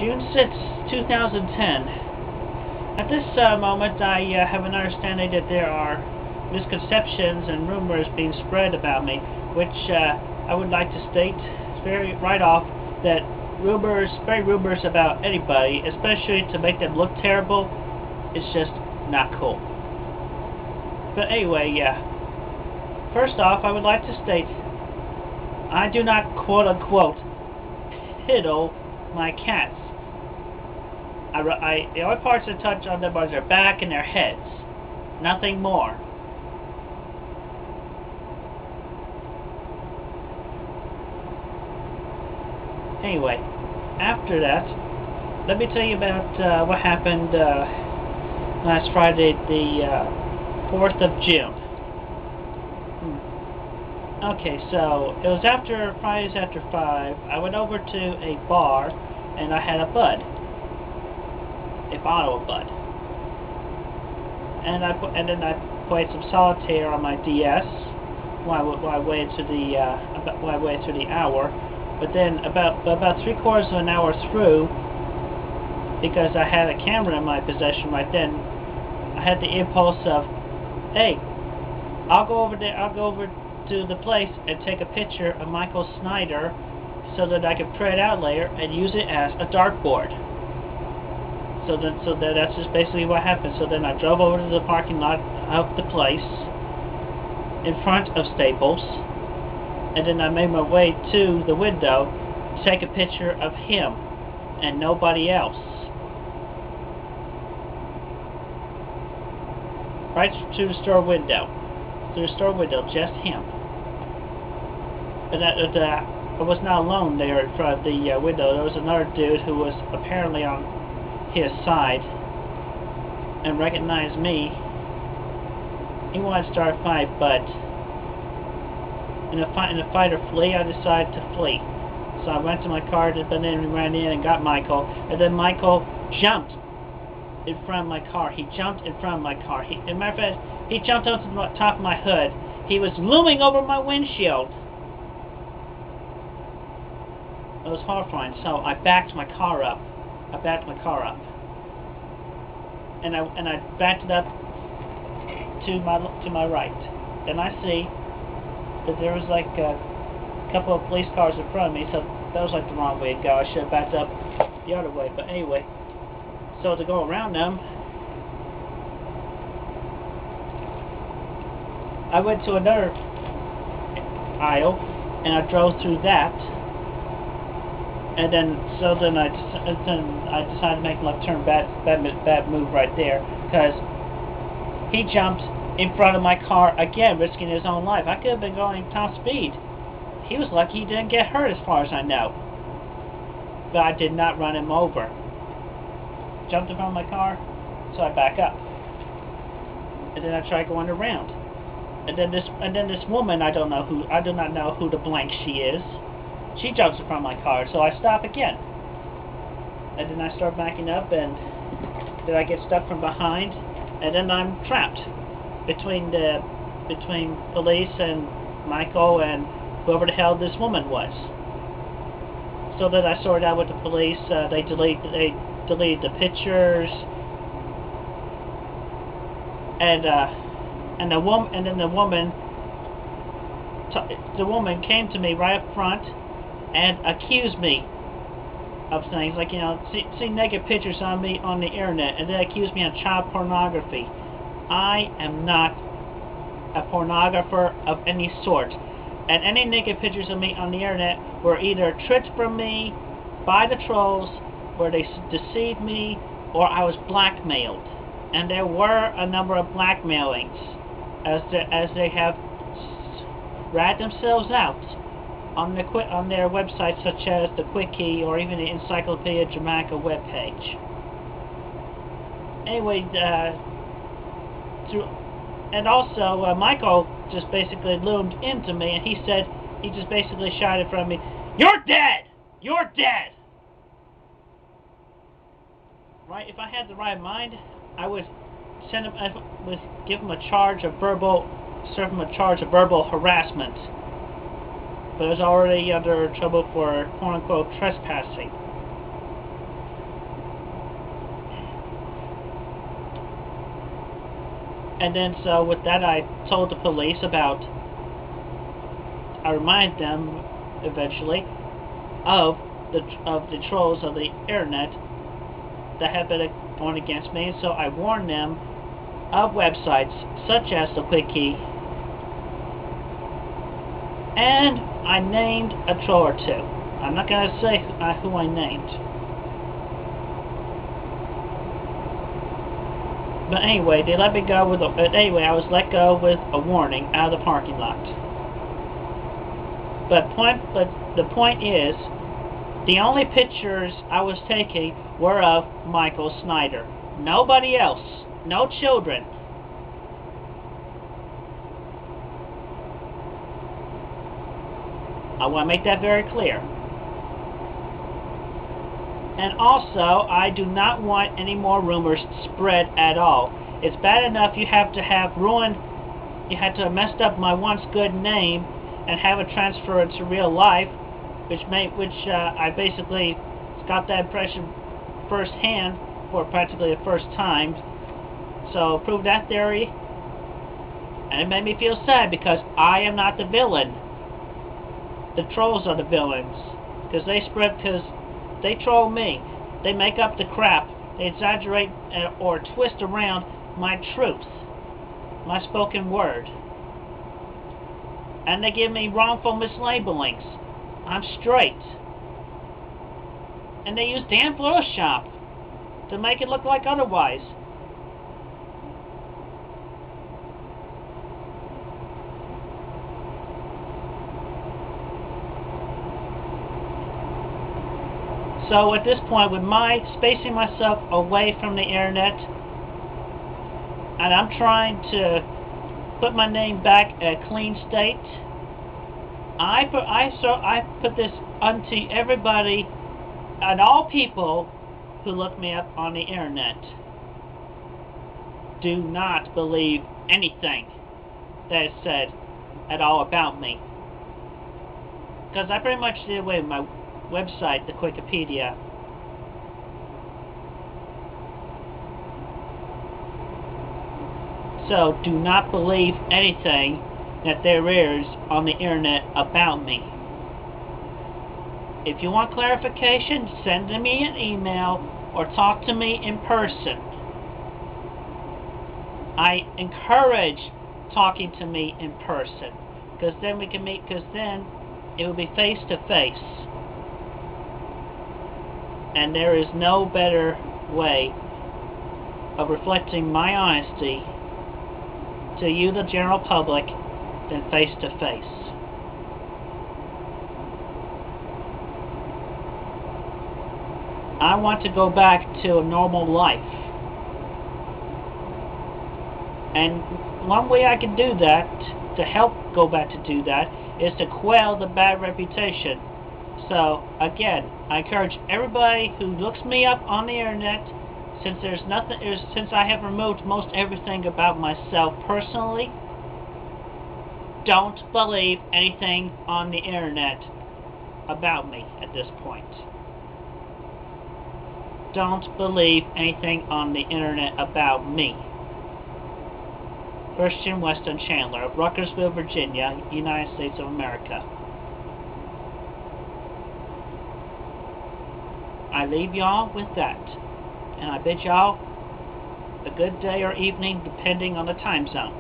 June 6th, 2010. At this moment, I have an understanding that there are misconceptions and rumors being spread about me, which I would like to state very right off that spreading rumors about anybody, especially to make them look terrible, is just not cool. But anyway, first off, I would like to state I do not quote-unquote piddle my cats. The only parts I touch on them are their back and their heads. Nothing more. Anyway, after that, let me tell you about what happened last Friday, the 4th of June. Okay, so it was after Fridays after 5. I went over to a bar and I had a bud. A bottle of bud. And then I played some solitaire on my DS while I waited to the hour. But then about 3/4 of an hour through, because I had a camera in my possession right then, I had the impulse of, hey, I'll go over to the place and take a picture of Michael Snyder so that I could print it out later and use it as a dartboard. So that's just basically what happened. So then I drove over to the parking lot of the place in front of Staples, and then I made my way to the window to take a picture of him and nobody else. Right to the store window. Through the store window, just him. And I was not alone there in front of the window. There was another dude who was apparently on his side and recognized me. He wanted to start a fight, but in a fight or flee, I decided to flee. So I went to my car, but then we ran in and got Michael, and then Michael jumped in front of my car. He jumped in front of my car. As a matter of fact, he jumped onto the top of my hood. He was looming over my windshield. It was horrifying. So I backed my car up. And I backed it up to my right. Then I see that there was like a couple of police cars in front of me, so that was like the wrong way to go. I should have backed up the other way. But anyway, so to go around them, I went to another aisle and I drove through that. And then I decided to make a left turn, bad move right there, because he jumped in front of my car again, risking his own life. I could have been going top speed. He was lucky he didn't get hurt, as far as I know. But I did not run him over. Jumped in front of my car, so I back up, and then I try going around. And then this woman, I do not know who the blank she is. She jumps in front of my car, so I stop again. And then I start backing up, and then I get stuck from behind, and then I'm trapped between police and Michael and whoever the hell this woman was. So then I sorted out with the police. They deleted the pictures, and then the woman came to me right up front and accused me of things like, see naked pictures on me on the internet, and then accused me of child pornography. I am not a pornographer of any sort, and any naked pictures of me on the internet were either tricked from me by the trolls, where they deceived me, or I was blackmailed. And there were a number of blackmailings, as they have rat themselves out on their websites, such as the Quickie or even the Encyclopedia Dramatica webpage. Anyway, and also Michael just basically loomed into me, and he just basically shouted from me, "You're dead! You're dead!" Right? If I had the right mind, I would give him a charge of verbal harassment. But I was already under trouble for quote-unquote trespassing. And then so with that, I told the police about. I reminded them eventually of the trolls of the internet that have been going against me. And so I warned them of websites such as the Quickie, and I named a troll or two. I'm not going to say who I named. But anyway, they let me go with anyway, I was let go with a warning out of the parking lot. But the point is, the only pictures I was taking were of Michael Snyder. Nobody else. No children. I want to make that very clear. And also, I do not want any more rumors spread at all. It's bad enough you have to have messed up my once good name and have it transferred to real life, which I basically got that impression firsthand for practically the first time. So prove that theory, and it made me feel sad because I am not the villain. The trolls are the villains, because they troll me. They make up the crap. They exaggerate or twist around my truth, my spoken word, and they give me wrongful mislabelings. I'm straight, and they use damn Photoshop to make it look like otherwise. So at this point, with my spacing myself away from the internet, and I'm trying to put my name back in a clean state, I put this unto everybody and all people who look me up on the internet. Do not believe anything that is said at all about me, because I pretty much did away with my website, the Wikipedia. So do not believe anything that there is on the internet about me. If you want clarification, send me an email or talk to me in person. I encourage talking to me in person, because then we can meet, because then it will be face to face. And there is no better way of reflecting my honesty to you, the general public, than face to face. I want to go back to a normal life. And one way I can do that, to help go back to do that, is to quell the bad reputation. So, again, I encourage everybody who looks me up on the internet, since I have removed most everything about myself personally, don't believe anything on the internet about me at this point. Don't believe anything on the internet about me. Christian Weston Chandler of Ruckersville, Virginia, United States of America. I leave y'all with that, and I bid y'all a good day or evening depending on the time zone.